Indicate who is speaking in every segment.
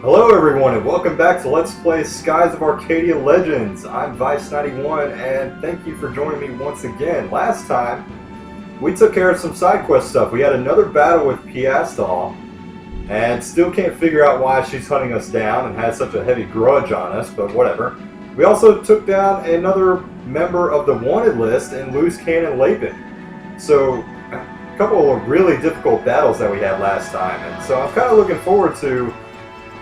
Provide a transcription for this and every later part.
Speaker 1: Hello everyone and welcome back to Let's Play Skies of Arcadia Legends. I'm Vyse91 and thank you for joining me once again. Last time, we took care of some side quest stuff. We had another battle with Piastal and still can't figure out why she's hunting us down and has such a heavy grudge on us, but whatever. We also took down another member of the wanted list in Loose Cannon Lapin. So, a couple of really difficult battles that we had last time, and so I'm kind of looking forward to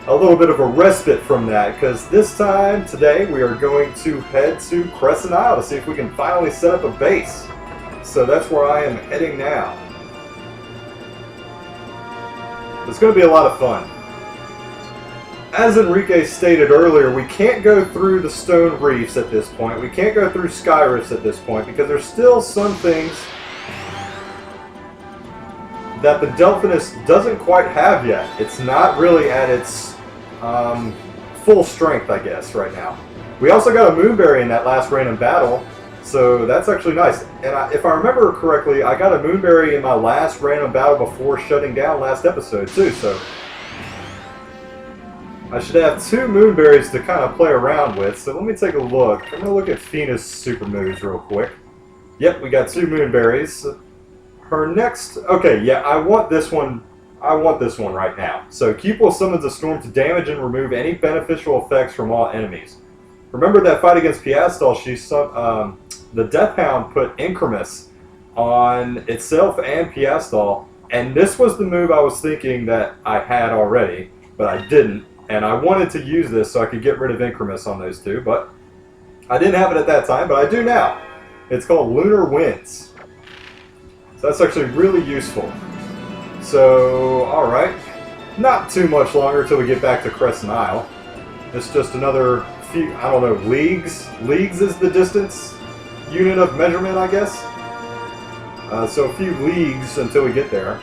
Speaker 1: a little bit of a respite from that, because this time, today, we are going to head to Crescent Isle to see if we can finally set up a base. So that's where I am heading now. It's going to be a lot of fun. As Enrique stated earlier, we can't go through the stone reefs at this point. We can't go through sky rifts at this point, because there's still some things that the Delphinus doesn't quite have yet. It's not really at its full strength, I guess, right now. We also got a Moonberry in that last random battle, so that's actually nice. And if I remember correctly, I got a Moonberry in my last random battle before shutting down last episode, too, so I should have two Moonberries to kind of play around with. So let me take a look. I'm going to look at Fina's super moves real quick. Yep, we got two Moonberries. Her next... Okay, yeah, I want this one right now. So, Keep will summons a storm to damage and remove any beneficial effects from all enemies. Remember that fight against Piastal, the Death Hound put Incremus on itself and Piastal, and this was the move I was thinking that I had already, but I didn't, and I wanted to use this so I could get rid of Incremus on those two, but I didn't have it at that time, but I do now. It's called Lunar Winds. So that's actually really useful. So, alright. Not too much longer until we get back to Crescent Isle. It's just another few, I don't know, leagues? Leagues is the distance unit of measurement, I guess? So a few leagues until we get there.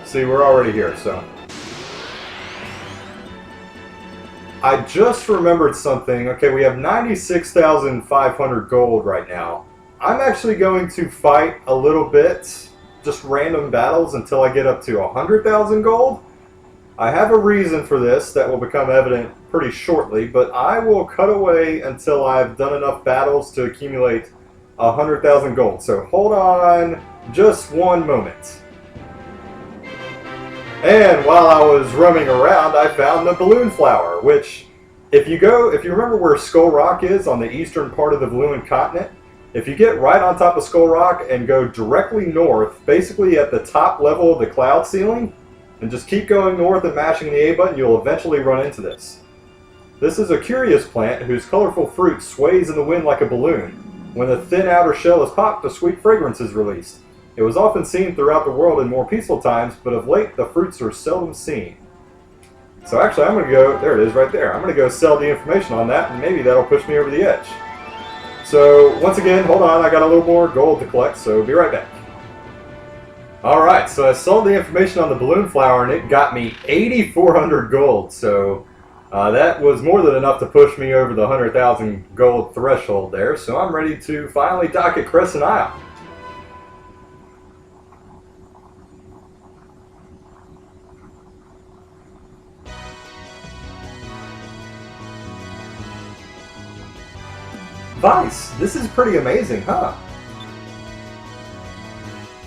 Speaker 1: See, we're already here, so. I just remembered something. Okay, we have 96,500 gold right now. I'm actually going to fight a little bit, just random battles until I get up to 100,000 gold. I have a reason for this that will become evident pretty shortly, but I will cut away until I've done enough battles to accumulate 100,000 gold. So hold on just one moment. And while I was roaming around, I found the balloon flower, which if you remember where Skull Rock is on the eastern part of the Valuan continent, if you get right on top of Skull Rock and go directly north, basically at the top level of the cloud ceiling, and just keep going north and mashing the A button, you'll eventually run into this. This is a curious plant whose colorful fruit sways in the wind like a balloon. When the thin outer shell is popped, a sweet fragrance is released. It was often seen throughout the world in more peaceful times, but of late the fruits are seldom seen. So actually I'm going to go, there it is right there, I'm going to go sell the information on that, and maybe that'll push me over the edge. So, once again, hold on, I got a little more gold to collect, so be right back. Alright, so I sold the information on the balloon flower, and it got me 8,400 gold, so that was more than enough to push me over the 100,000 gold threshold there, so I'm ready to finally dock at Crescent Isle. Vyse, this is pretty amazing, huh?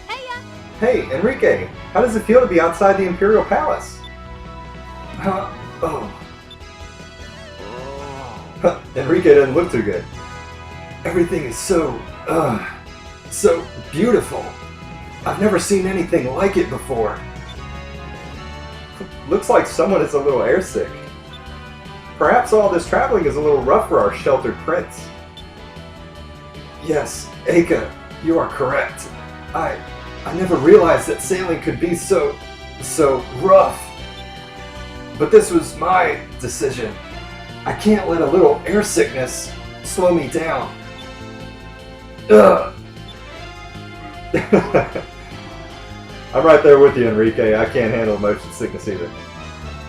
Speaker 2: Heya!
Speaker 1: Hey, Enrique, how does it feel to be outside the Imperial Palace? Enrique doesn't look too good. Everything is so beautiful. I've never seen anything like it before. Looks like someone is a little airsick. Perhaps all this traveling is a little rough for our sheltered prince. Yes, Aka, you are correct. I never realized that sailing could be so rough. But this was my decision. I can't let a little air sickness slow me down. Ugh. I'm right there with you, Enrique. I can't handle motion sickness either.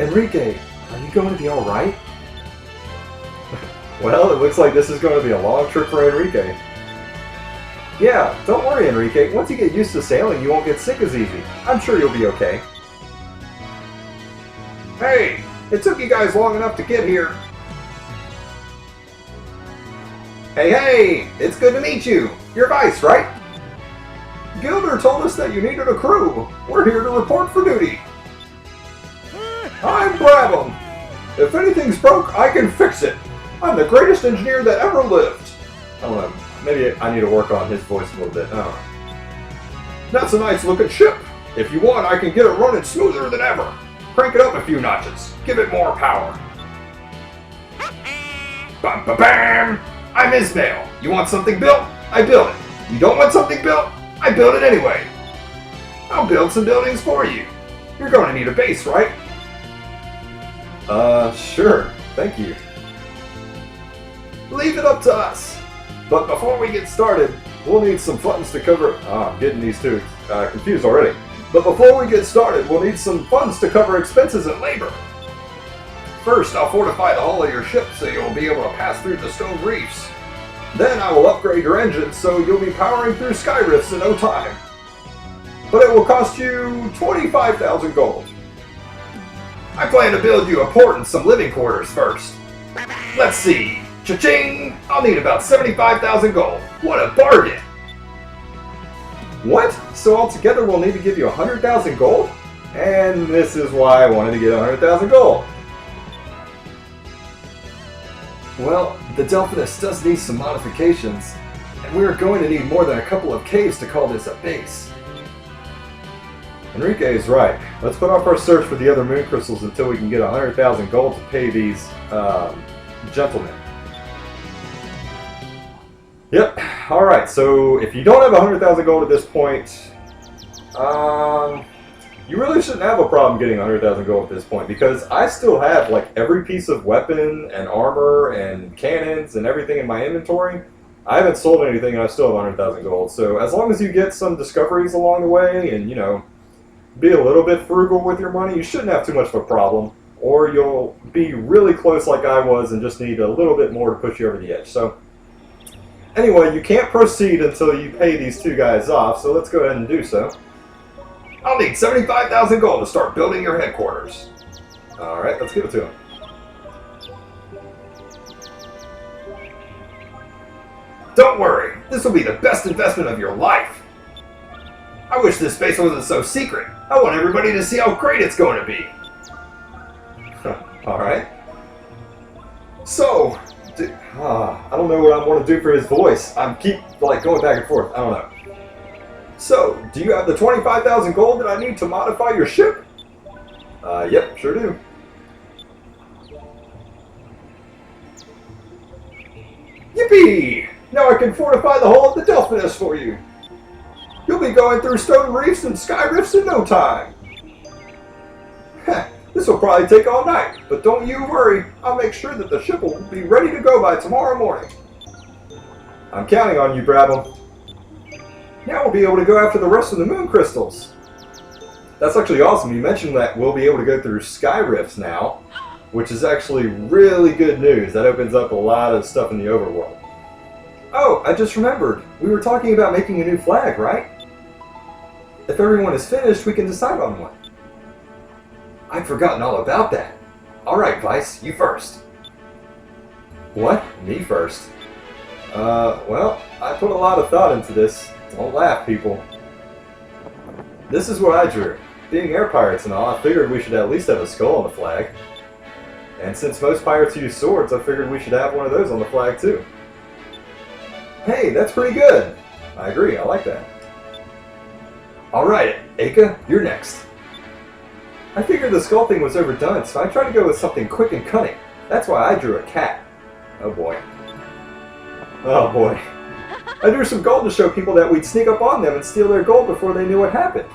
Speaker 1: Enrique, are you going to be alright? Well, it looks like this is going to be a long trip for Enrique. Yeah, don't worry, Enrique. Once you get used to sailing, you won't get sick as easy. I'm sure you'll be okay. Hey! It took you guys long enough to get here. Hey, it's good to meet you. You're Vyse, right? Gilder told us that you needed a crew. We're here to report for duty. I'm Brabham. If anything's broke, I can fix it. I'm the greatest engineer that ever lived. I don't know. Maybe I need to work on his voice a little bit. I don't know. That's a nice looking ship. If you want, I can get it running smoother than ever. Crank it up a few notches. Give it more power. Bam, bam, bam. I'm Ismail. You want something built? I build it. You don't want something built? I build it anyway. I'll build some buildings for you. You're going to need a base, right? Sure. Thank you. Leave it up to us. But before we get started, we'll need some funds to cover... I'm getting these two confused already. But before we get started, we'll need some funds to cover expenses and labor. First, I'll fortify the hull of your ship so you'll be able to pass through the stone reefs. Then I will upgrade your engine so you'll be powering through sky rifts in no time. But it will cost you 25,000 gold. I plan to build you a port and some living quarters first. Let's see. Cha-ching! I'll need about 75,000 gold. What a bargain! What? So altogether we'll need to give you 100,000 gold? And this is why I wanted to get 100,000 gold. Well, the Delphinus does need some modifications, and we're going to need more than a couple of caves to call this a base. Enrique is right. Let's put off our search for the other moon crystals until we can get 100,000 gold to pay these, gentlemen. Yep. Alright, so if you don't have 100,000 gold at this point, you really shouldn't have a problem getting 100,000 gold at this point, because I still have like every piece of weapon and armor and cannons and everything in my inventory. I haven't sold anything and I still have 100,000 gold. So as long as you get some discoveries along the way and, you know, be a little bit frugal with your money, you shouldn't have too much of a problem. Or you'll be really close like I was and just need a little bit more to push you over the edge. So anyway, you can't proceed until you pay these two guys off, so let's go ahead and do so. I'll need 75,000 gold to start building your headquarters. Alright, let's give it to him. Don't worry, this will be the best investment of your life. I wish this space wasn't so secret. I want everybody to see how great it's going to be. Alright. So, I don't know what I want to do for his voice. I keep like going back and forth. I don't know. So, do you have the 25,000 gold that I need to modify your ship? Yep, sure do. Yippee! Now I can fortify the hull of the Delphinus for you. You'll be going through stone reefs and sky rifts in no time. This will probably take all night, but don't you worry. I'll make sure that the ship will be ready to go by tomorrow morning. I'm counting on you, Brabham. Now we'll be able to go after the rest of the moon crystals. That's actually awesome. You mentioned that we'll be able to go through sky rifts now, which is actually really good news. That opens up a lot of stuff in the overworld. Oh, I just remembered. We were talking about making a new flag, right? If everyone is finished, we can decide on one. I'd forgotten all about that. Alright, Vyse, you first. What? Me first? Well, I put a lot of thought into this. Don't laugh, people. This is what I drew. Being air pirates and all, I figured we should at least have a skull on the flag. And since most pirates use swords, I figured we should have one of those on the flag too. Hey, that's pretty good. I agree, I like that. Alright, Aka, you're next. I figured the sculpting was overdone, so I tried to go with something quick and cunning. That's why I drew a cat. Oh boy. Oh boy. I drew some gold to show people that we'd sneak up on them and steal their gold before they knew what happened.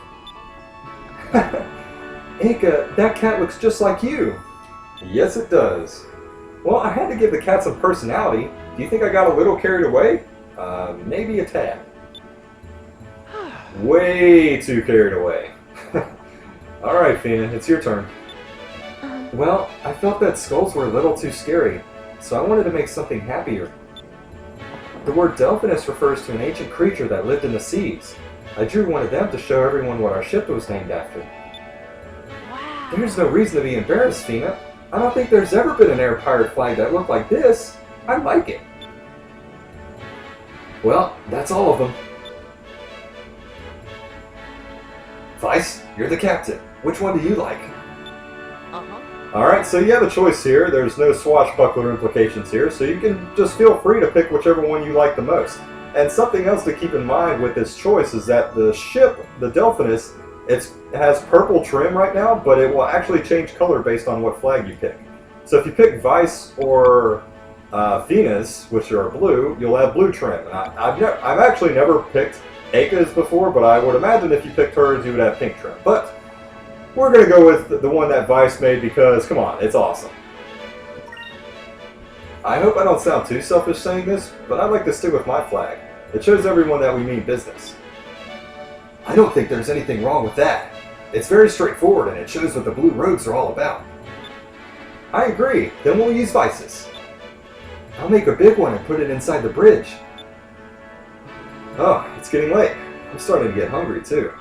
Speaker 1: Aka, that cat looks just like you. Yes, it does. Well, I had to give the cat some personality. Do you think I got a little carried away? Maybe a tad. Way too carried away. Alright, Fina, it's your turn. Well, I felt that skulls were a little too scary, so I wanted to make something happier. The word Delphinus refers to an ancient creature that lived in the seas. I drew one of them to show everyone what our ship was named after. Wow. There's no reason to be embarrassed, Fina. I don't think there's ever been an air pirate flag that looked like this. I like it. Well, that's all of them. Vyse, you're the captain. Which one do you like? Alright, so you have a choice here. There's no swashbuckler implications here, so you can just feel free to pick whichever one you like the most. And something else to keep in mind with this choice is that the ship, the Delphinus, it has purple trim right now, but it will actually change color based on what flag you pick. So if you pick Vyse or Venus, which are blue, you'll have blue trim. And I've actually never picked Aka's before, but I would imagine if you picked hers, you would have pink trim. But we're going to go with the one that Vyse made because, come on, it's awesome. I hope I don't sound too selfish saying this, but I'd like to stick with my flag. It shows everyone that we mean business. I don't think there's anything wrong with that. It's very straightforward and it shows what the blue robes are all about. I agree, then we'll use Vyse's. I'll make a big one and put it inside the bridge. Oh, it's getting late. I'm starting to get hungry too.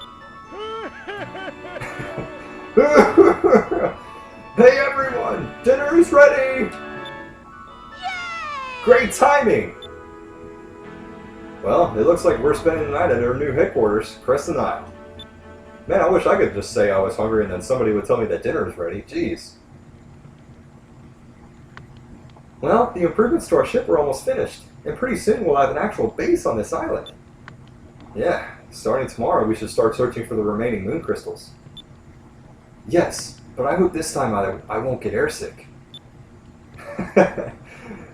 Speaker 1: Hey everyone! Dinner is ready! Yay! Great timing! Well, it looks like we're spending the night at our new headquarters, Crescent Isle. Man, I wish I could just say I was hungry and then somebody would tell me that dinner is ready. Jeez. Well, the improvements to our ship are almost finished, and pretty soon we'll have an actual base on this island. Yeah, starting tomorrow we should start searching for the remaining moon crystals. Yes, but I hope this time I won't get airsick.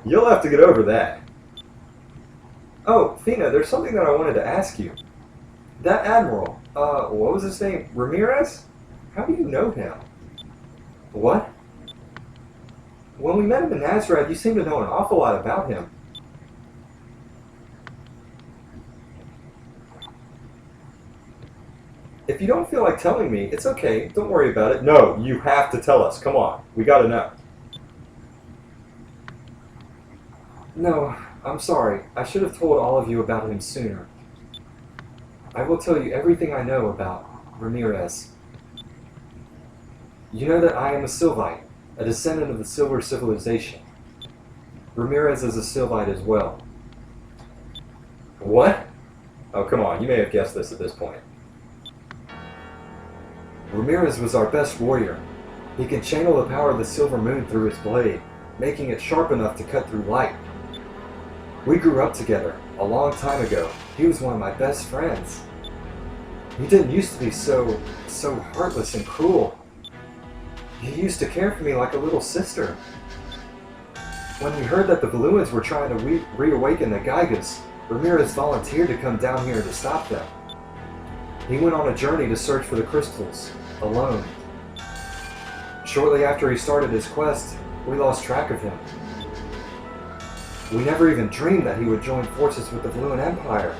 Speaker 1: You'll have to get over that. Oh, Fina, there's something that I wanted to ask you. That admiral, what was his name? Ramirez? How do you know him? What? When we met him in Nazareth, you seemed to know an awful lot about him. If you don't feel like telling me, it's okay. Don't worry about it. No, you have to tell us. Come on. We gotta know. No, I'm sorry. I should have told all of you about him sooner. I will tell you everything I know about Ramirez. You know that I am a Sylvite, a descendant of the Silver Civilization. Ramirez is a Sylvite as well. What? Oh, come on. You may have guessed this at this point. Ramirez was our best warrior. He could channel the power of the silver moon through his blade, making it sharp enough to cut through light. We grew up together a long time ago. He was one of my best friends. He didn't used to be so heartless and cruel. He used to care for me like a little sister. When we heard that the Valuans were trying to reawaken the Gygas, Ramirez volunteered to come down here to stop them. He went on a journey to search for the crystals, alone. Shortly after he started his quest, we lost track of him. We never even dreamed that he would join forces with the Valuan Empire.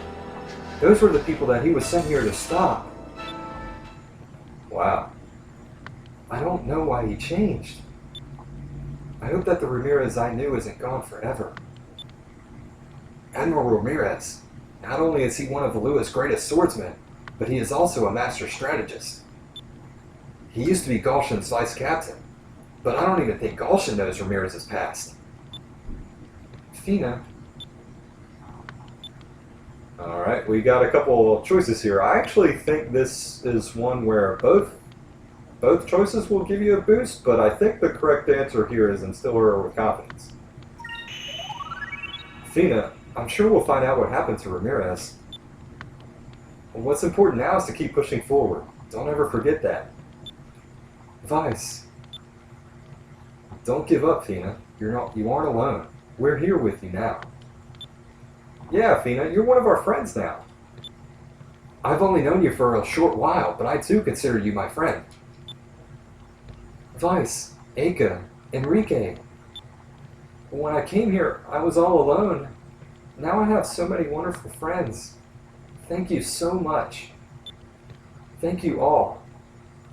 Speaker 1: Those were the people that he was sent here to stop. Wow. I don't know why he changed. I hope that the Ramirez I knew isn't gone forever. Admiral Ramirez. Not only is he one of Valua's greatest swordsmen, but he is also a master strategist. He used to be Galshan's vice captain, but I don't even think Galshan knows Ramirez's past. Fina. Alright, we got a couple choices here. I actually think this is one where both choices will give you a boost, but I think the correct answer here is instill her with confidence. Fina, I'm sure we'll find out what happened to Ramirez. What's important now is to keep pushing forward. Don't ever forget that. Vyse. Don't give up, Fina. You aren't alone. We're here with you now. Yeah, Fina, you're one of our friends now. I've only known you for a short while, but I too consider you my friend. Vyse, Aka, Enrique. When I came here, I was all alone. Now I have so many wonderful friends. Thank you so much. Thank you all.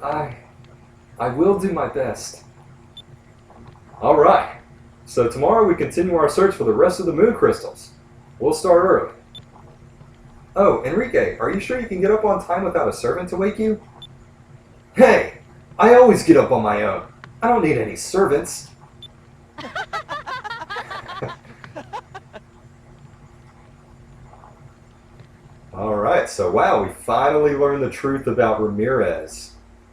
Speaker 1: I will do my best. Alright, so tomorrow we continue our search for the rest of the moon crystals. We'll start early. Oh, Enrique, are you sure you can get up on time without a servant to wake you? Hey, I always get up on my own. I don't need any servants. Alright, so wow, we finally learned the truth about Ramirez.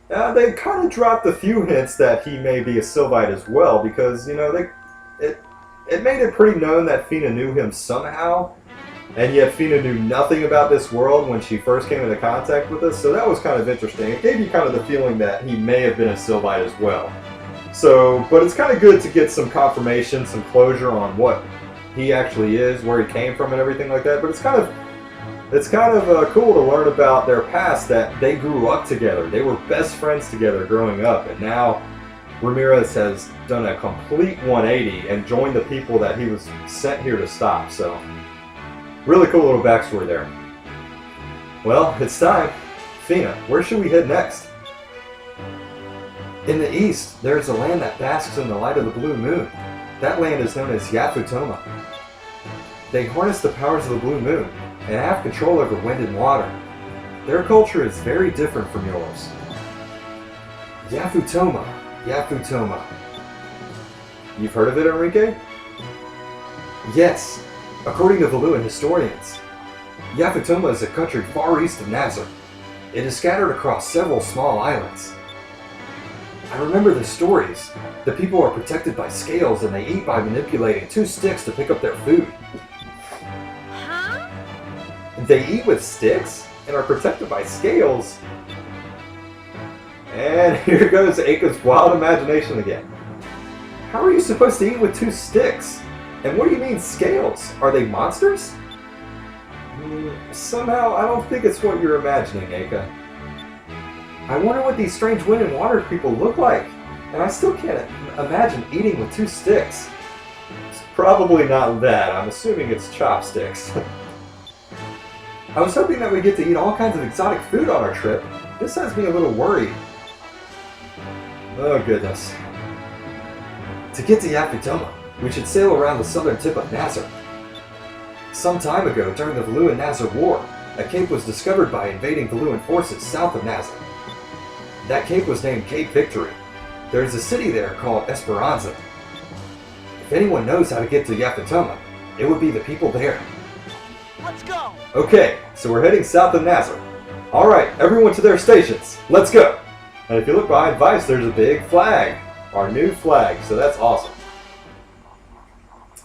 Speaker 1: They kind of dropped a few hints that he may be a Sylvite as well, because, you know, it made it pretty known that Fina knew him somehow, and yet Fina knew nothing about this world when she first came into contact with us, so that was kind of interesting. It gave you kind of the feeling that he may have been a Sylvite as well. So, but it's kind of good to get some confirmation, some closure on what he actually is, where he came from and everything like that, but it's kind of cool to learn about their past, that they grew up together. They were best friends together growing up, and now Ramirez has done a complete 180 and joined the people that he was sent here to stop. So, really cool little backstory there. Well, it's time. Fina, where should we head next? In the east, there is a land that basks in the light of the blue moon. That land is known as Yafutoma. They harness the powers of the blue moon and have control over wind and water. Their culture is very different from yours. Yafutoma. Yafutoma. You've heard of it, Enrique? Yes. According to Valuan historians, Yafutoma is a country far east of Nazar. It is scattered across several small islands. I remember the stories. The people are protected by scales and they eat by manipulating 2 sticks to pick up their food. They eat with sticks and are protected by scales. And here goes Aika's wild imagination again. How are you supposed to eat with 2 sticks? And what do you mean scales? Are they monsters? Somehow, I don't think it's what you're imagining, Aika. I wonder what these strange wind and water people look like. And I still can't imagine eating with 2 sticks. It's probably not that. I'm assuming it's chopsticks. I was hoping that we'd get to eat all kinds of exotic food on our trip. This has me a little worried. Oh goodness. To get to Yafutoma, we should sail around the southern tip of Nazar. Some time ago, during the Valuan-Nazar War, a cape was discovered by invading Valuan forces south of Nazar. That cape was named Cape Victory. There is a city there called Esperanza. If anyone knows how to get to Yafutoma, it would be the people there.
Speaker 2: Let's go!
Speaker 1: Okay, so we're heading south of Nazar. Alright, everyone to their stations. Let's go! And if you look behind Vyse, there's a big flag. Our new flag, so that's awesome.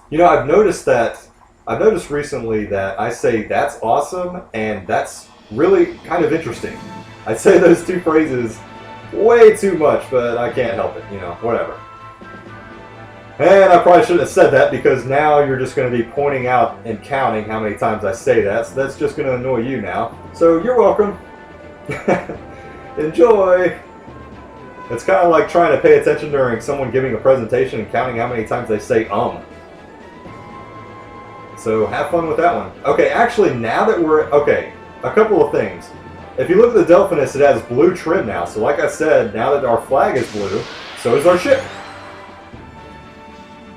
Speaker 1: You know, I've noticed recently that I say that's awesome and that's really kind of interesting. I say those 2 phrases way too much, but I can't help it, you know, whatever. And I probably shouldn't have said that because now you're just going to be pointing out and counting how many times I say that, so that's just going to annoy you now. So you're welcome. Enjoy! It's kind of like trying to pay attention during someone giving a presentation and counting how many times they say So have fun with that one. Okay, actually now that okay, a couple of things. If you look at the Delphinus, it has blue trim now. So like I said, now that our flag is blue, so is our ship.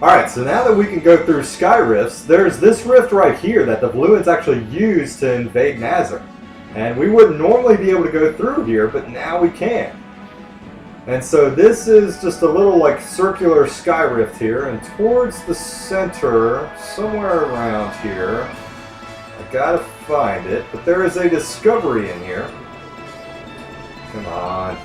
Speaker 1: Alright, so now that we can go through sky rifts, there's this rift right here that the Valuans actually used to invade Nazar. And we wouldn't normally be able to go through here, but now we can. And so this is just a little like circular sky rift here, and towards the center, somewhere around here, I gotta find it, but there is a discovery in here. Come on.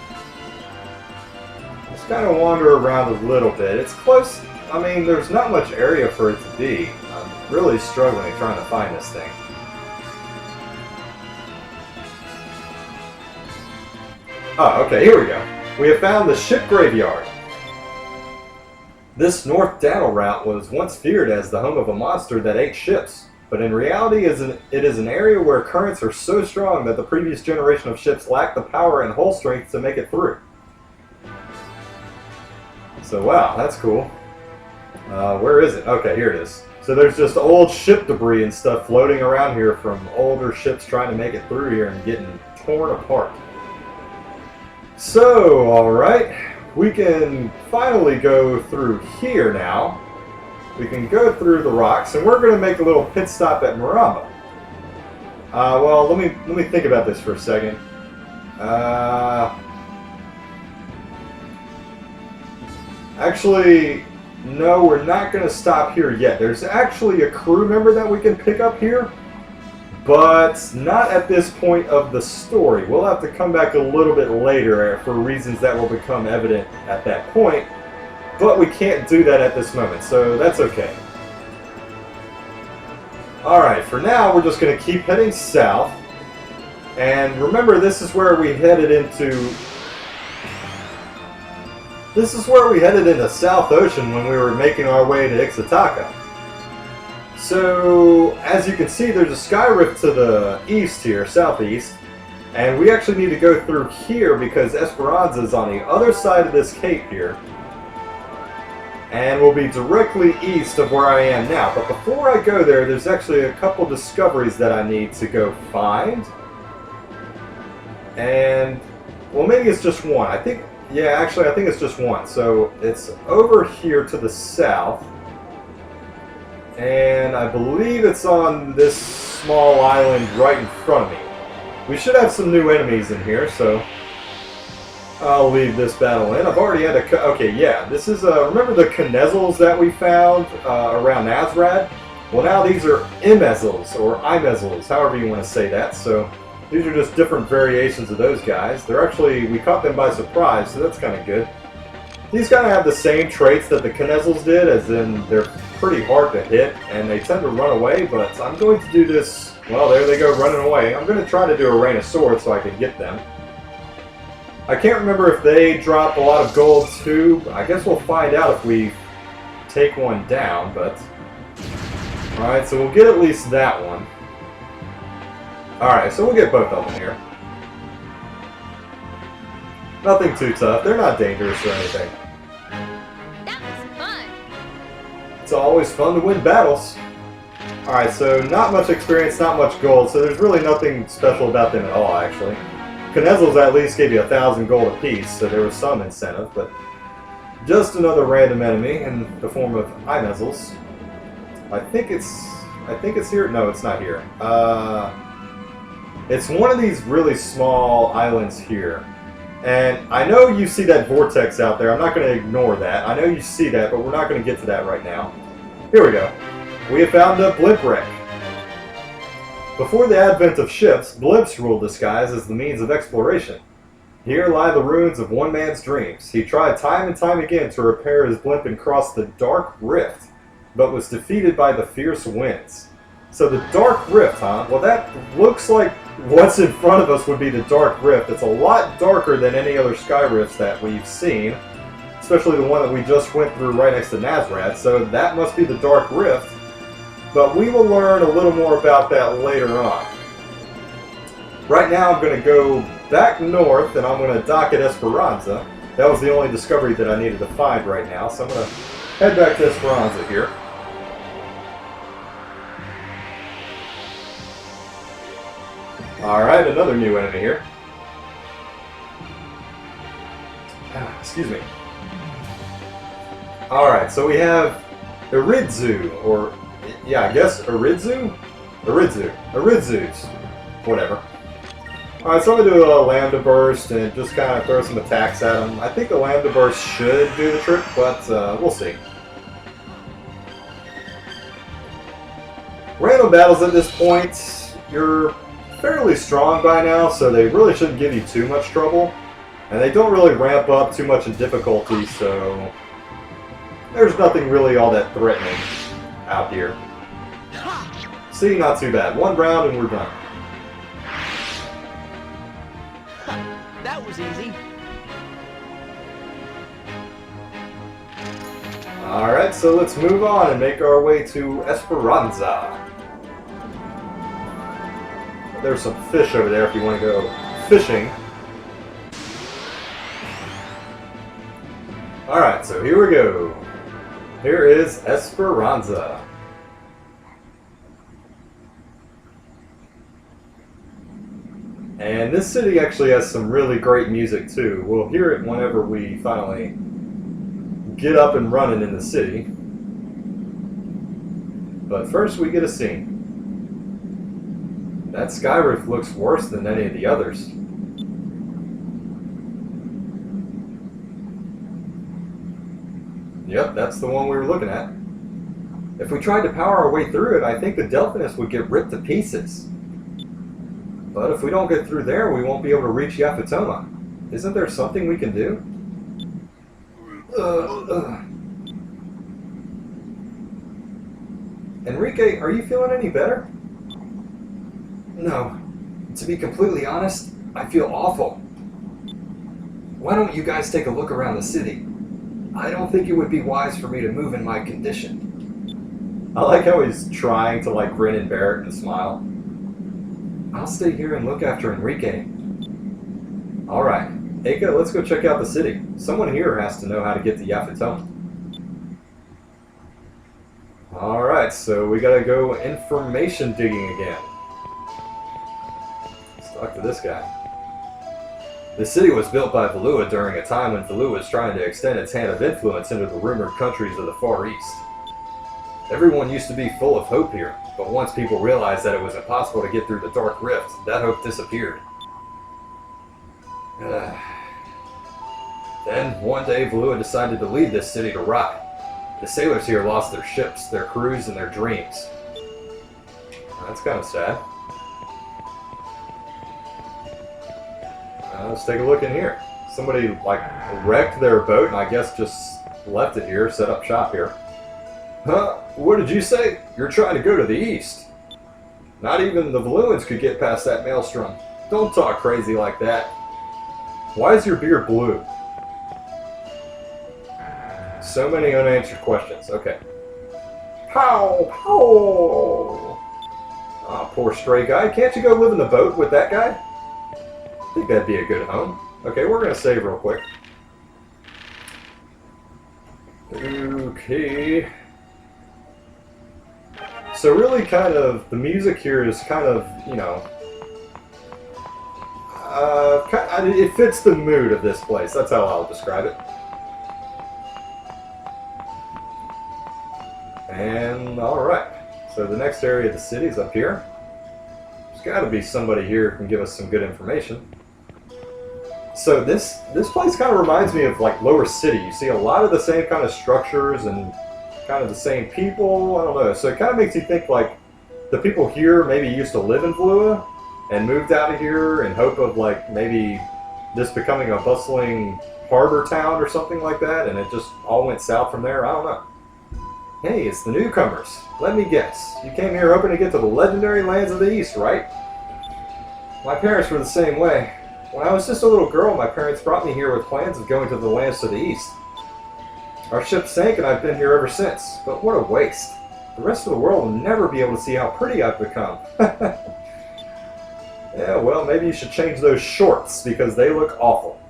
Speaker 1: Just kind of wander around a little bit. It's close. I mean, there's not much area for it to be. I'm really struggling trying to find this thing. Oh, okay, here we go. We have found the ship graveyard. This North Dowdle route was once feared as the home of a monster that ate ships, but in reality it is an area where currents are so strong that the previous generation of ships lacked the power and hull strength to make it through. So wow, that's cool. Where is it? Okay, here it is. So there's just old ship debris and stuff floating around here from older ships trying to make it through here and getting torn apart. So, alright, we can finally go through here now. We can go through the rocks, and we're going to make a little pit stop at Maramba. Well, let me think about this for a second. Actually, no, we're not going to stop here yet. There's actually a crew member that we can pick up here, but not at this point of the story. We'll have to come back a little bit later for reasons that will become evident at that point, but we can't do that at this moment, so that's okay. Alright, for now we're just going to keep heading south, and remember this is where we headed into... This is where we headed into South Ocean when we were making our way to Ixataka. So, as you can see, there's a sky rift to the east here, southeast, and we actually need to go through here because Esperanza is on the other side of this cape here, and we'll be directly east of where I am now. But before I go there, there's actually a couple discoveries that I need to go find, and, well, maybe it's just one. I think it's just one. So it's over here to the south, and I believe it's on this small island right in front of me. We should have some new enemies in here, so I'll leave this battle in. I've already had a... Okay, yeah, this is... remember the Knezels that we found around Nazrad? Well, now these are Imezels, or Imezels, however you want to say that, so... These are just different variations of those guys. They're actually, we caught them by surprise, so that's kind of good. These kind of have the same traits that the Knezels did, as in they're pretty hard to hit, and they tend to run away, but I'm going to do this, well, there they go running away. I'm going to try to do a rain of swords so I can get them. I can't remember if they drop a lot of gold too. I guess we'll find out if we take one down, but... Alright, so we'll get at least that one. Alright, so we'll get both of them here. Nothing too tough. They're not dangerous or anything.
Speaker 3: That was fun.
Speaker 1: It's always fun to win battles. Alright, so not much experience, not much gold, so there's really nothing special about them at all, actually. Knezels at least gave you 1,000 gold apiece, so there was some incentive, but just another random enemy in the form of Imezels. I think it's here. No, it's not here. It's one of these really small islands here. And I know you see that vortex out there. I'm not going to ignore that. I know you see that, but we're not going to get to that right now. Here we go. We have found a blimp wreck. Before the advent of ships, blimps ruled the skies as the means of exploration. Here lie the ruins of one man's dreams. He tried time and time again to repair his blimp and cross the dark rift, but was defeated by the fierce winds. So the dark rift, huh? Well, that looks like what's in front of us would be the dark rift. It's a lot darker than any other sky rifts that we've seen, especially the one that we just went through right next to Nazrad, so that must be the dark rift. But we will learn a little more about that later on. Right now I'm going to go back north and I'm going to dock at Esperanza. That was the only discovery that I needed to find right now, so I'm going to head back to Esperanza here. Alright, another new enemy here. Excuse me. Alright, so we have Iridzu, or... yeah, I guess Iridzu? Iridzus. Whatever. Alright, so I'm going to do a Lambda Burst and just kind of throw some attacks at him. I think the Lambda Burst should do the trick, but we'll see. Random battles at this point, you're fairly strong by now, so they really shouldn't give you too much trouble. And they don't really ramp up too much in difficulty, so there's nothing really all that threatening out here. See, not too bad. One round and we're done.
Speaker 2: That was easy.
Speaker 1: Alright, so let's move on and make our way to Esperanza. There's some fish over there if you want to go fishing. Alright, so here we go. Here is Esperanza. And this city actually has some really great music too. We'll hear it whenever we finally get up and running in the city. But first we get a scene. That sky roof looks worse than any of the others. Yep, that's the one we were looking at. If we tried to power our way through it, I think the Delphinus would get ripped to pieces. But if we don't get through there, we won't be able to reach Yaphetoma. Isn't there something we can do? Enrique, are you feeling any better? No. To be completely honest, I feel awful. Why don't you guys take a look around the city? I don't think it would be wise for me to move in my condition. I like how he's trying to like grin and bear it and smile. I'll stay here and look after Enrique. Alright, Aka, let's go check out the city. Someone here has to know how to get to Yaphetoma. Alright, so we gotta go information digging again. Let's talk to this guy. The city was built by Valua during a time when Valua was trying to extend its hand of influence into the rumored countries of the Far East. Everyone used to be full of hope here, but once people realized that it was impossible to get through the Dark Rift, that hope disappeared. Then, one day, Valua decided to leave this city to rot. The sailors here lost their ships, their crews, and their dreams. That's kind of sad. Let's take a look in here. Somebody, like, wrecked their boat and I guess just left it here, set up shop here. Huh? What did you say? You're trying to go to the east. Not even the Valuans could get past that maelstrom. Don't talk crazy like that. Why is your beard blue? So many unanswered questions. Okay. Pow! Pow! Aw, poor stray guy. Can't you go live in the boat with that guy? I think that'd be a good home. Okay, we're going to save real quick. Okay. So really kind of, the music here is kind of, you know, it fits the mood of this place. That's how I'll describe it. And, alright. So the next area of the city is up here. There's got to be somebody here who can give us some good information. So this place kind of reminds me of like Lower City. You see a lot of the same kind of structures and kind of the same people. I don't know. So it kind of makes you think like the people here maybe used to live in Valua and moved out of here in hope of like maybe this becoming a bustling harbor town or something like that, and it just all went south from there. I don't know. Hey, it's the newcomers. Let me guess. You came here hoping to get to the legendary lands of the East, right? My parents were the same way. When I was just a little girl, my parents brought me here with plans of going to the lands to the east. Our ship sank and I've been here ever since, but what a waste. The rest of the world will never be able to see how pretty I've become. Yeah, well, maybe you should change those shorts because they look awful.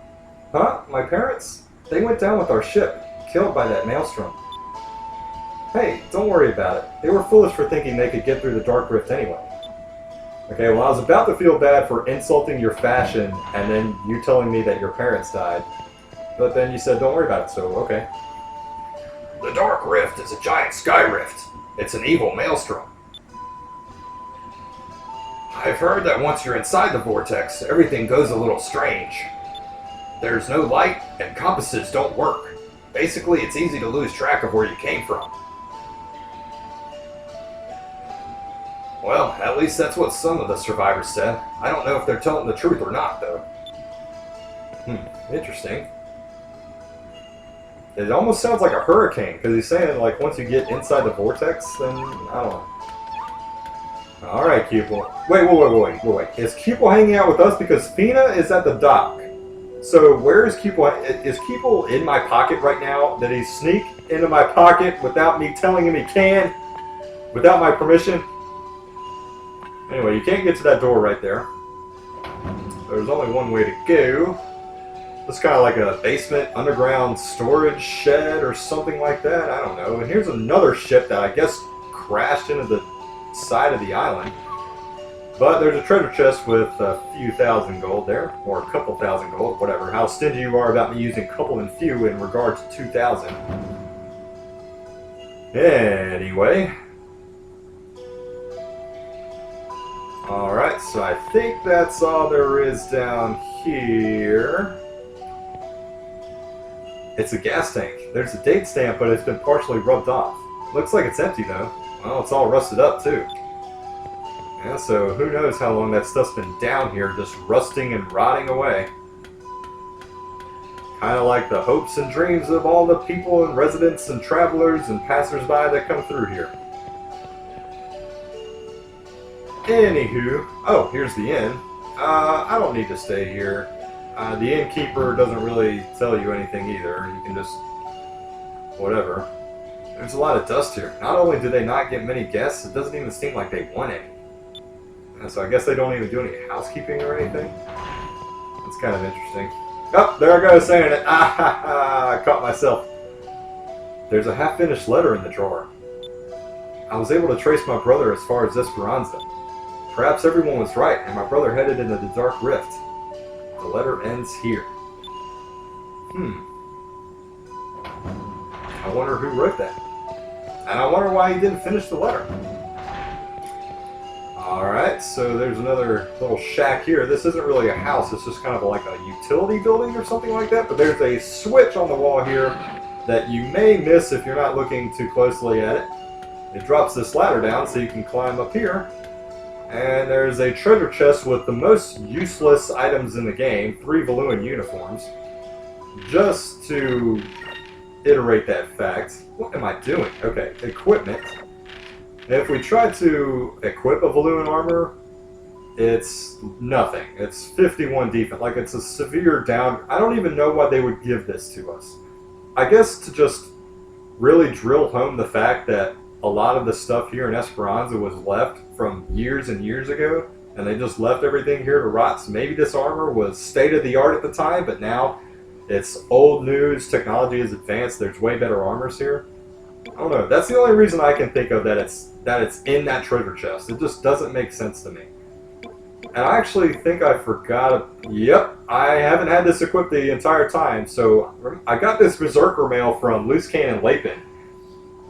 Speaker 1: Huh? My parents? They went down with our ship, killed by that maelstrom. Hey, don't worry about it. They were foolish for thinking they could get through the Dark Rift anyway. Okay, well, I was about to feel bad for insulting your fashion and then you telling me that your parents died. But then you said don't worry about it, so okay. The Dark Rift is a giant sky rift. It's an evil maelstrom. I've heard that once you're inside the vortex, everything goes a little strange. There's no light and compasses don't work. Basically, it's easy to lose track of where you came from. Well, at least that's what some of the survivors said. I don't know if they're telling the truth or not, though. Interesting. It almost sounds like a hurricane, because he's saying, like, once you get inside the vortex, then, I don't know. Alright, Cupel. Wait. Is Cupel hanging out with us? Because Fina is at the dock. So, where is Cupel? Is Cupel in my pocket right now? Did he sneak into my pocket without me telling him he can? Without my permission? Anyway, you can't get to that door right there. There's only one way to go. It's kind of like a basement, underground storage shed or something like that. I don't know. And here's another ship that I guess crashed into the side of the island. But there's a treasure chest with a few thousand gold there. Or a couple thousand gold, whatever. How stingy you are about me using couple and few in regard to 2,000. Anyway. Alright, so I think that's all there is down here. It's a gas tank. There's a date stamp, but it's been partially rubbed off. Looks like it's empty, though. Well, it's all rusted up, too. Yeah, so who knows how long that stuff's been down here, just rusting and rotting away. Kind of like the hopes and dreams of all the people and residents and travelers and passersby that come through here. Anywho, oh, here's the inn. I don't need to stay here. The innkeeper doesn't really tell you anything either. You can just... whatever. There's a lot of dust here. Not only do they not get many guests, it doesn't even seem like they want any. And so I guess they don't even do any housekeeping or anything. That's kind of interesting. Oh, there I go saying it. Ah ha ha! I caught myself. There's a half-finished letter in the drawer. I was able to trace my brother as far as Esperanza. Perhaps everyone was right, and my brother headed into the Dark Rift. The letter ends here. I wonder who wrote that. And I wonder why he didn't finish the letter. Alright, so there's another little shack here. This isn't really a house, it's just kind of like a utility building or something like that. But there's a switch on the wall here that you may miss if you're not looking too closely at it. It drops this ladder down so you can climb up here. And there's a treasure chest with the most useless items in the game, 3 Valuan uniforms. Just to iterate that fact. What am I doing? Okay, equipment. If we try to equip a Valuan armor, it's nothing. It's 51 defense. Like, it's a severe down. I don't even know why they would give this to us. I guess to just really drill home the fact that a lot of the stuff here in Esperanza was left from years and years ago, and they just left everything here to rot. So maybe this armor was state-of-the-art at the time, but now it's old news, technology is advanced, there's way better armors here. I don't know. That's the only reason I can think of that it's in that treasure chest. It just doesn't make sense to me. And I actually think I forgot. Yep, I haven't had this equipped the entire time. So I got this Berserker mail from Loose Cannon Lapin,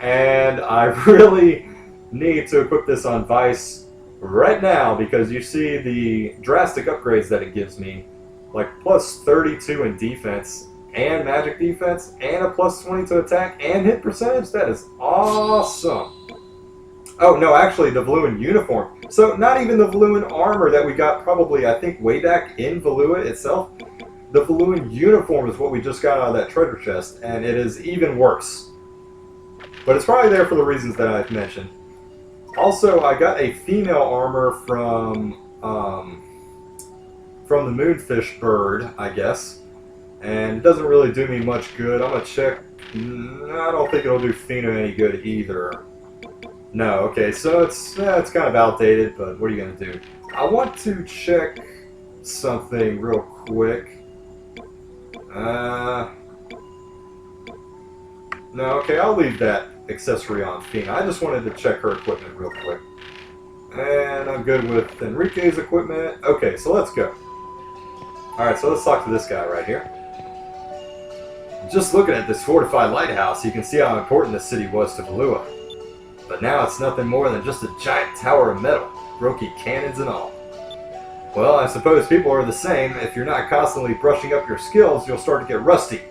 Speaker 1: and I really need to equip this on Vyse right now because you see the drastic upgrades that it gives me, like plus 32 in defense and magic defense, and a plus 20 to attack and hit percentage. That is awesome. Oh, no, actually, the Valuan uniform. So, not even the Valuan armor that we got probably, I think, way back in Valua itself. The Valuan uniform is what we just got out of that treasure chest, and it is even worse. But it's probably there for the reasons that I've mentioned. Also, I got a female armor from the Moonfish bird, I guess. And it doesn't really do me much good. I'm going to check. I don't think it'll do Fina any good either. No, okay, so it's kind of outdated, but what are you going to do? I want to check something real quick. No, okay, I'll leave that accessory on Fina. I just wanted to check her equipment real quick. And I'm good with Enrique's equipment. Okay, so let's go. Alright, so let's talk to this guy right here. Just looking at this fortified lighthouse, you can see how important this city was to Valua. But now it's nothing more than just a giant tower of metal, brokey cannons and all. Well, I suppose people are the same. If you're not constantly brushing up your skills, you'll start to get rusty.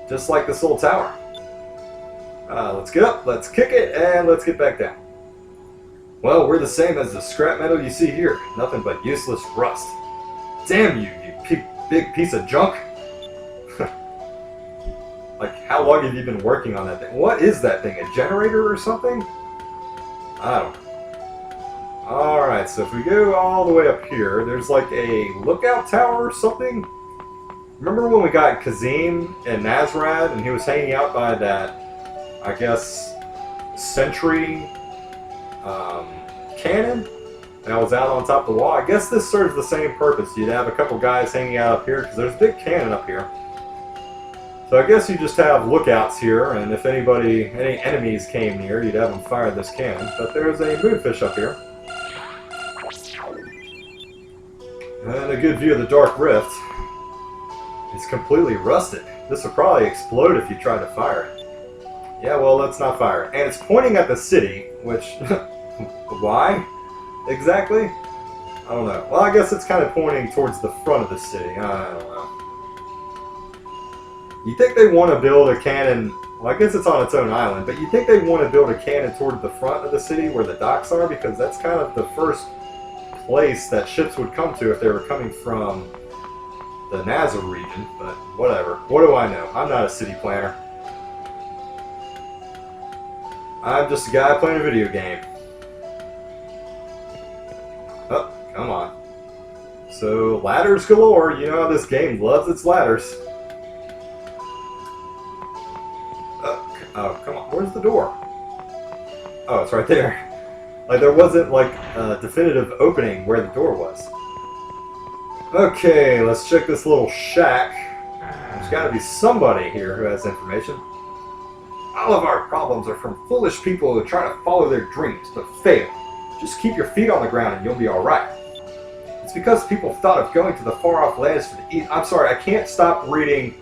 Speaker 1: Just like this old tower. Let's get up, let's kick it, and let's get back down. Well, we're the same as the scrap metal you see here. Nothing but useless rust. Damn you, you big piece of junk. Like, how long have you been working on that thing? What is that thing? A generator or something? I don't know. Alright, so if we go all the way up here, there's like a lookout tower or something. Remember when we got Kazim and Nazrad and he was hanging out by that, I guess, sentry cannon that was out on top of the wall? I guess this serves the same purpose. You'd have a couple guys hanging out up here because there's a big cannon up here. So I guess you just have lookouts here, and if any enemies came near, you'd have them fire this cannon. But there's a moonfish up here. And a good view of the Dark Rift. It's completely rusted. This would probably explode if you tried to fire it. Yeah, well, let's not fire it. And it's pointing at the city, which... why? Exactly? I don't know. Well, I guess it's kind of pointing towards the front of the city. I don't know. You think they want to build a cannon? Well, I guess it's on its own island, but you think they want to build a cannon toward the front of the city where the docks are, because that's kind of the first place that ships would come to if they were coming from the Nazar region. But whatever. What do I know? I'm not a city planner. I'm just a guy playing a video game. Oh, come on. So, ladders galore. You know how this game loves its ladders. Oh, come on. Where's the door? Oh, it's right there. Like, there wasn't, like, a definitive opening where the door was. Okay, let's check this little shack. There's got to be somebody here who has information. All of our problems are from foolish people who try to follow their dreams, but fail. Just keep your feet on the ground and you'll be alright. It's because people thought of going to the far-off lands to the east. I'm sorry, I can't stop reading.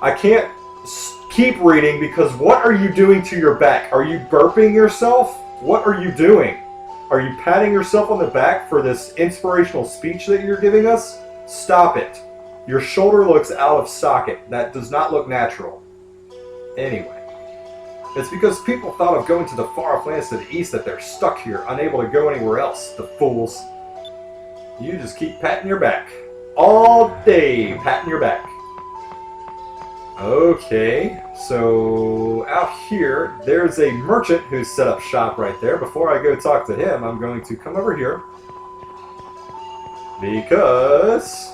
Speaker 1: I can't keep reading because what are you doing to your back? Are you burping yourself? What are you doing? Are you patting yourself on the back for this inspirational speech that you're giving us? Stop it. Your shoulder looks out of socket. That does not look natural. Anyway. It's because people thought of going to the far-off lands to the east that they're stuck here, unable to go anywhere else. The fools. You just keep patting your back. All day patting your back. Okay, so out here, there's a merchant who's set up shop right there. Before I go talk to him, I'm going to come over here. Because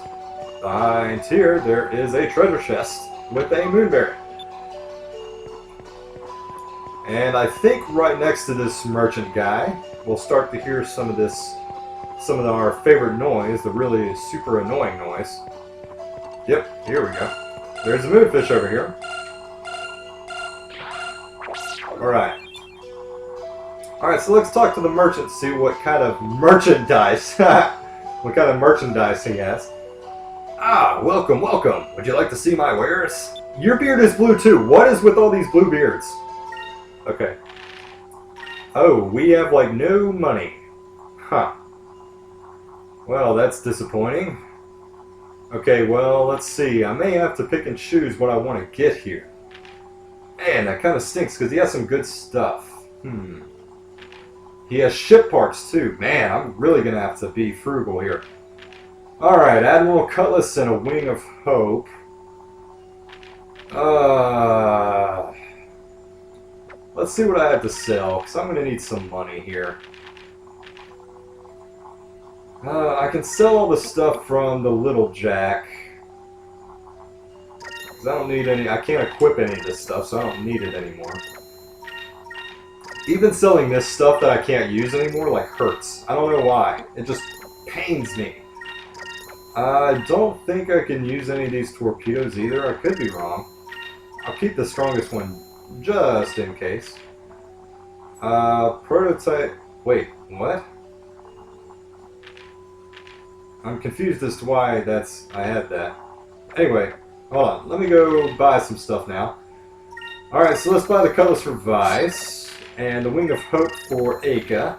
Speaker 1: behind here, there is a treasure chest with a moonberry. And I think right next to this merchant guy, we'll start to hear some of our favorite noise, the really super annoying noise. Yep, here we go. There's a moonfish over here. Alright. Alright, so let's talk to the merchant, see what kind of merchandise, what kind of merchandise he has. Ah, welcome, welcome. Would you like to see my wares? Your beard is blue too. What is with all these blue beards? Okay. Oh, we have like no money. Huh. Well, that's disappointing. Okay, well, let's see. I may have to pick and choose what I want to get here. Man, that kind of stinks because he has some good stuff. He has ship parts too. Man, I'm really going to have to be frugal here. Alright, Admiral Cutlass and a Wing of Hope. Let's see what I have to sell, because I'm going to need some money here. I can sell all the stuff from the Little Jack. Because I don't need any, I can't equip any of this stuff, so I don't need it anymore. Even selling this stuff that I can't use anymore, like, hurts. I don't know why. It just pains me. I don't think I can use any of these torpedoes either. I could be wrong. I'll keep the strongest one just in case. Prototype... Wait, what? I'm confused as to why I had that. Anyway, hold on. Let me go buy some stuff now. Alright, so let's buy the Cutlass for Vyse. And the Wing of Hope for Aka.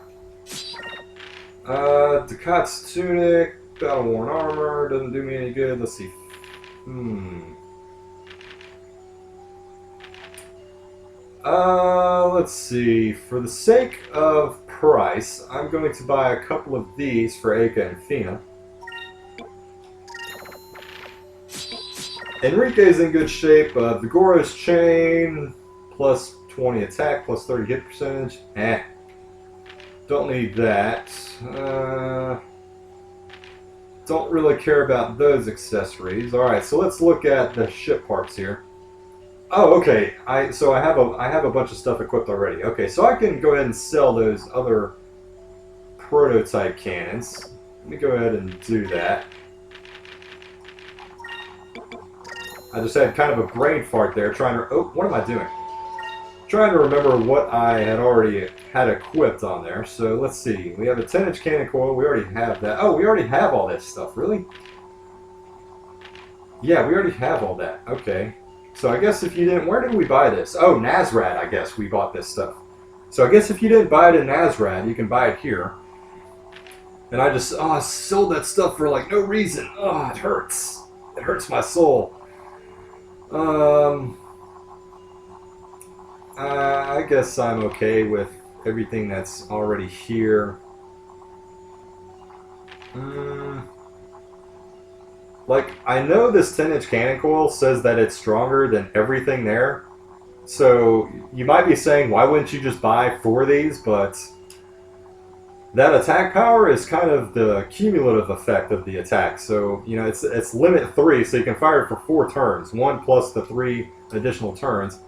Speaker 1: Ducat's Tunic. Battle-worn armor. Doesn't do me any good. Let's see. Let's see. For the sake of price, I'm going to buy a couple of these for Aka and Fina. Enrique's in good shape. Vigoro's chain, plus 20 attack, plus 30 hit percentage. Don't need that. Don't really care about those accessories. Alright, so let's look at the ship parts here. Oh, okay. So I have a bunch of stuff equipped already. Okay, so I can go ahead and sell those other prototype cannons. Let me go ahead and do that. I just had kind of a brain fart there trying to... Oh, what am I doing? Trying to remember what I had already had equipped on there. So let's see. We have a 10-inch cannon coil. We already have that. Oh, we already have all this stuff. Really? Yeah, we already have all that. Okay. So I guess if you didn't... Where did we buy this? Oh, Nazrad, I guess we bought this stuff. So I guess if you didn't buy it in Nazrad, you can buy it here. And I just... Oh, I sold that stuff for like no reason. Oh, it hurts. It hurts my soul. Um, I guess I'm okay with everything that's already here. Like, I know this 10-inch cannon coil says that it's stronger than everything there. So, you might be saying, why wouldn't you just buy 4 of these? But that attack power is kind of the cumulative effect of the attack. So, you know, it's limit 3, so you can fire it for 4 turns. 1 plus the 3 additional turns.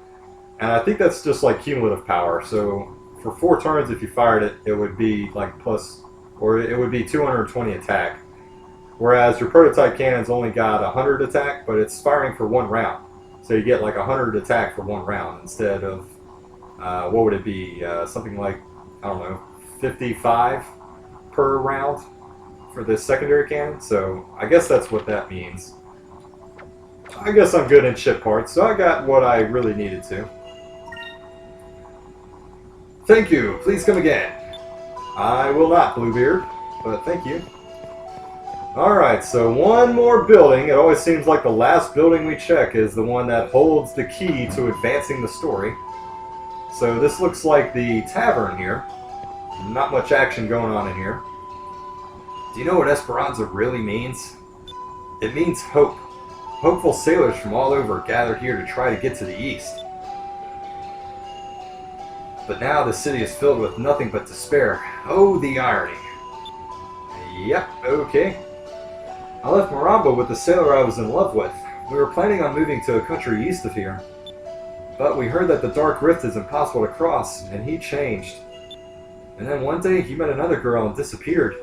Speaker 1: And I think that's just like cumulative power. So, for 4 turns, if you fired it, it would be like plus, or it would be 220 attack. Whereas your prototype cannon's only got 100 attack, but it's firing for 1 round. So you get like 100 attack for 1 round instead of, what would it be, something like, I don't know, 55 per round for this secondary cannon. So I guess that's what that means. I guess I'm good in ship parts, so I got what I really needed to. Thank you, please come again. I will not, Bluebeard, but thank you. Alright, so one more building. It always seems like the last building we check is the one that holds the key to advancing the story. So this looks like the tavern here. Not much action going on in here. Do you know what Esperanza really means? It means hope. Hopeful sailors from all over gathered here to try to get to the east. But now the city is filled with nothing but despair. Oh, the irony. Yep, okay. I left Maramba with the sailor I was in love with. We were planning on moving to a country east of here. But we heard that the Dark Rift is impossible to cross, and he changed. And then one day he met another girl and disappeared.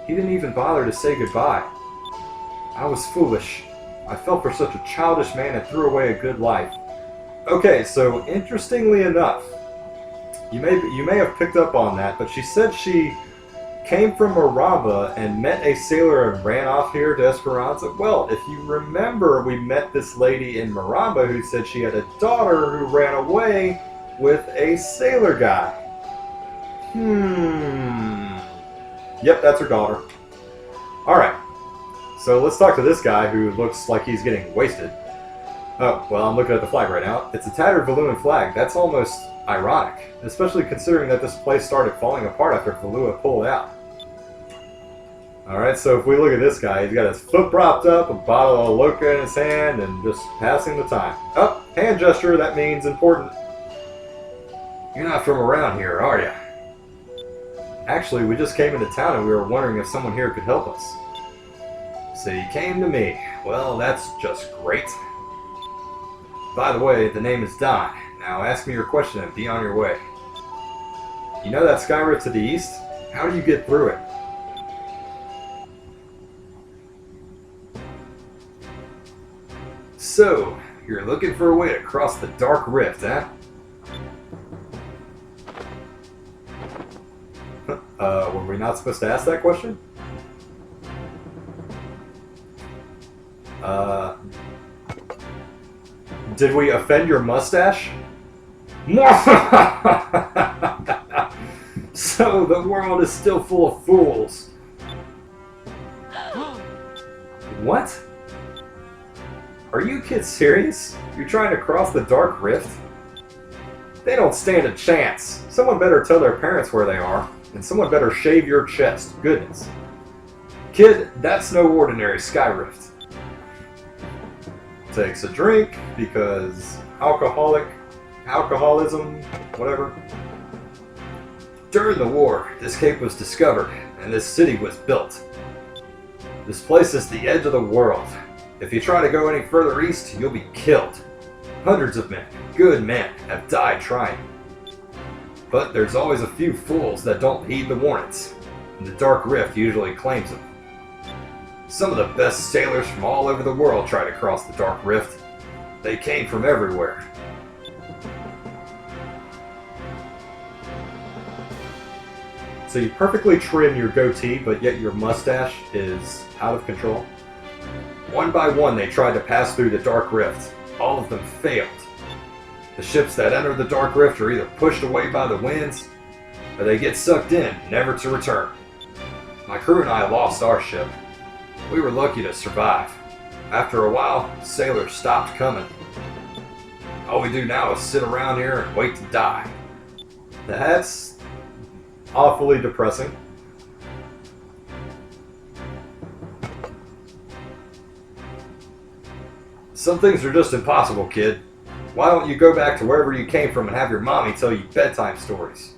Speaker 1: He didn't even bother to say goodbye. I was foolish. I fell for such a childish man and threw away a good life. Okay, so interestingly enough, you may have picked up on that, but she said she came from Maramba and met a sailor and ran off here to Esperanza. Well, if you remember, we met this lady in Maramba who said she had a daughter who ran away with a sailor guy. Yep, that's her daughter. Alright, so let's talk to this guy who looks like he's getting wasted. Oh, well, I'm looking at the flag right now. It's a tattered Valuan flag. That's almost ironic, especially considering that this place started falling apart after Valua pulled out. Alright, so if we look at this guy, he's got his foot propped up, a bottle of Loca in his hand, and just passing the time. Oh, hand gesture, that means important. You're not from around here, are you? Actually, we just came into town and we were wondering if someone here could help us. So you came to me. Well, that's just great. By the way, the name is Don. Now ask me your question and be on your way. You know that sky rift to the east? How do you get through it? So, you're looking for a way to cross the Dark Rift, huh? Were we not supposed to ask that question? Did we offend your mustache? So the world is still full of fools. What? Are you kids serious? You're trying to cross the Dark Rift? They don't stand a chance. Someone better tell their parents where they are, and someone better shave your chest. Goodness. Kid, that's no ordinary sky rift. Takes a drink because alcoholism, whatever. During the war, this cape was discovered and this city was built. This place is the edge of the world. If you try to go any further east, you'll be killed. Hundreds of men, good men, have died trying. But there's always a few fools that don't heed the warnings, and the Dark Rift usually claims them. Some of the best sailors from all over the world try to cross the Dark Rift. They came from everywhere. So you perfectly trim your goatee, but yet your mustache is out of control. One by one, they tried to pass through the Dark Rift. All of them failed. The ships that enter the Dark Rift are either pushed away by the winds, or they get sucked in, never to return. My crew and I lost our ship. We were lucky to survive. After a while, sailors stopped coming. All we do now is sit around here and wait to die. That's awfully depressing. Some things are just impossible, kid. Why don't you go back to wherever you came from and have your mommy tell you bedtime stories?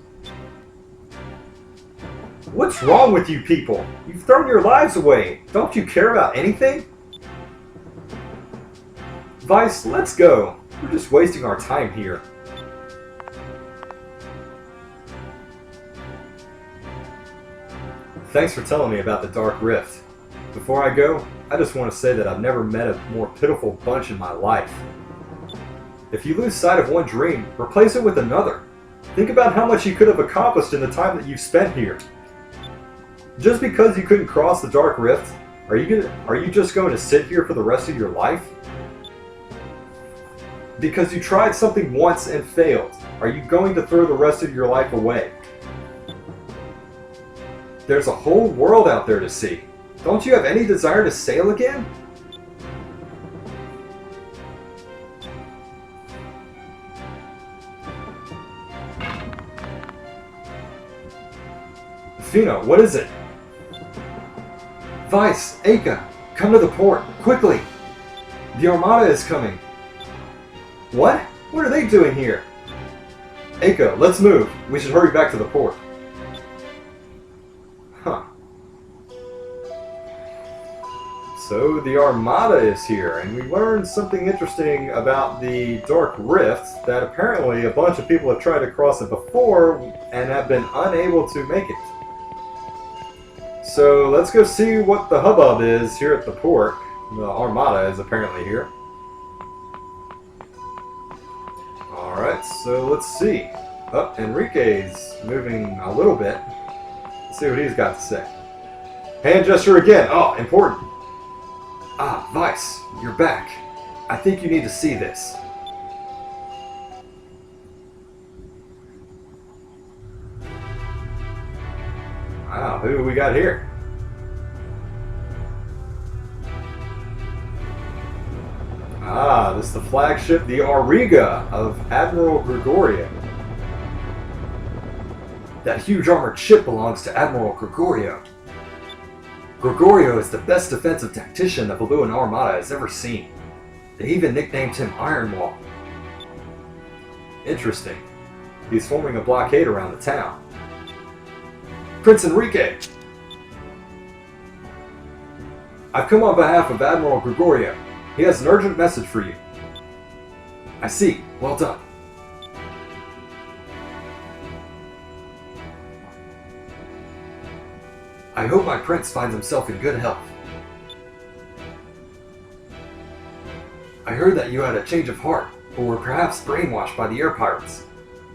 Speaker 1: What's wrong with you people? You've thrown your lives away. Don't you care about anything? Vyse, let's go. We're just wasting our time here. Thanks for telling me about the Dark Rift. Before I go, I just want to say that I've never met a more pitiful bunch in my life. If you lose sight of one dream, replace it with another. Think about how much you could have accomplished in the time that you've spent here. Just because you couldn't cross the Dark Rift, are you just going to sit here for the rest of your life? Because you tried something once and failed, are you going to throw the rest of your life away? There's a whole world out there to see. Don't you have any desire to sail again? Fina, what is it? Vyse, Aka, come to the port, quickly! The Armada is coming. What? What are they doing here? Aka, let's move. We should hurry back to the port. Huh. So the Armada is here, and we learned something interesting about the Dark Rift, that apparently a bunch of people have tried to cross it before and have been unable to make it. So let's go see what the hubbub is here at the port. The Armada is apparently here. Alright, so let's see. Oh, Enrique's moving a little bit. Let's see what he's got to say. Hand gesture again. Oh, important. Ah, Vyse, you're back. I think you need to see this. Wow, who do we got here? Ah, this is the flagship, the Auriga of Admiral Gregorio. That huge armored ship belongs to Admiral Gregorio. Gregorio is the best defensive tactician the Valuan Armada has ever seen. They even nicknamed him Iron Wall. Interesting. He's forming a blockade around the town. Prince Enrique! I've come on behalf of Admiral Gregorio. He has an urgent message for you. I see. Well done. I hope my prince finds himself in good health. I heard that you had a change of heart, or were perhaps brainwashed by the air pirates.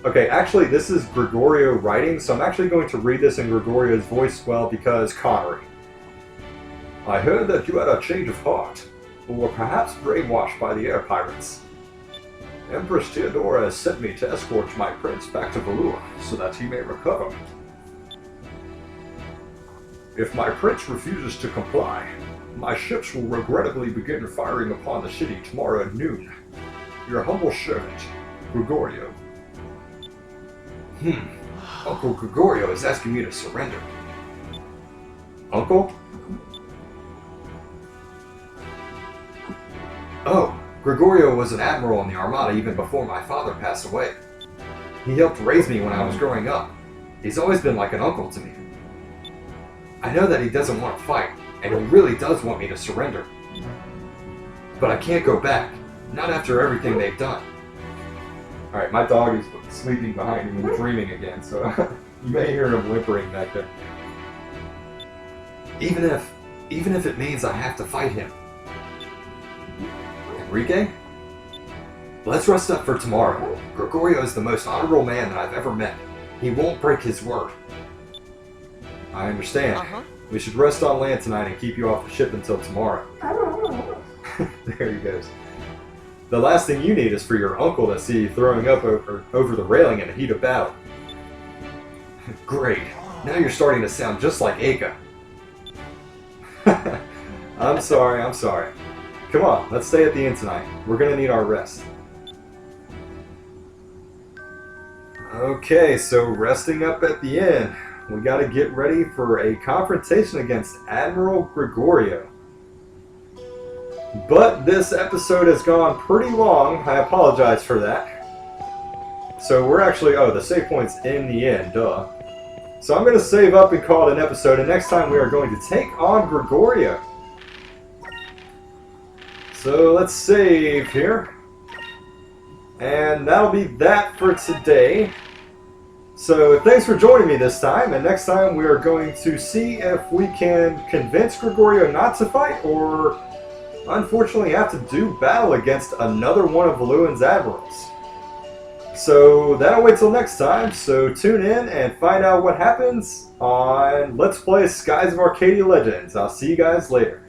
Speaker 1: Okay, actually, this is Gregorio writing, so I'm actually going to read this in Gregorio's voice, well, because Connery. I heard that you had a change of heart, or were perhaps brainwashed by the air pirates. Empress Theodora has sent me to escort my prince back to Valua, so that he may recover. If my prince refuses to comply, my ships will regrettably begin firing upon the city tomorrow at noon. Your humble servant, Gregorio. Uncle Gregorio is asking me to surrender. Uncle? Oh, Gregorio was an admiral in the Armada even before my father passed away. He helped raise me when I was growing up. He's always been like an uncle to me. I know that he doesn't want to fight, and he really does want me to surrender. But I can't go back, not after everything they've done. Alright, my dog is sleeping behind me and dreaming again, so you may hear him whimpering back there. Even if it means I have to fight him. Enrique? Let's rest up for tomorrow. Gregorio is the most honorable man that I've ever met. He won't break his word. I understand. We should rest on land tonight and keep you off the ship until tomorrow. There he goes. The last thing you need is for your uncle to see you throwing up over the railing in the heat of battle. Great. Now you're starting to sound just like Aka. I'm sorry. Come on, let's stay at the inn tonight. We're gonna need our rest. Okay, so resting up at the inn, we got to get ready for a confrontation against Admiral Gregorio. But this episode has gone pretty long. I apologize for that. So we're actually... Oh, the save point's in the inn, duh. So I'm going to save up and call it an episode, and next time we are going to take on Gregorio. So let's save here. And that'll be that for today. So thanks for joining me this time, and next time we are going to see if we can convince Gregorio not to fight, or unfortunately have to do battle against another one of Valuan's admirals. So that'll wait till next time, so tune in and find out what happens on Let's Play Skies of Arcadia Legends. I'll see you guys later.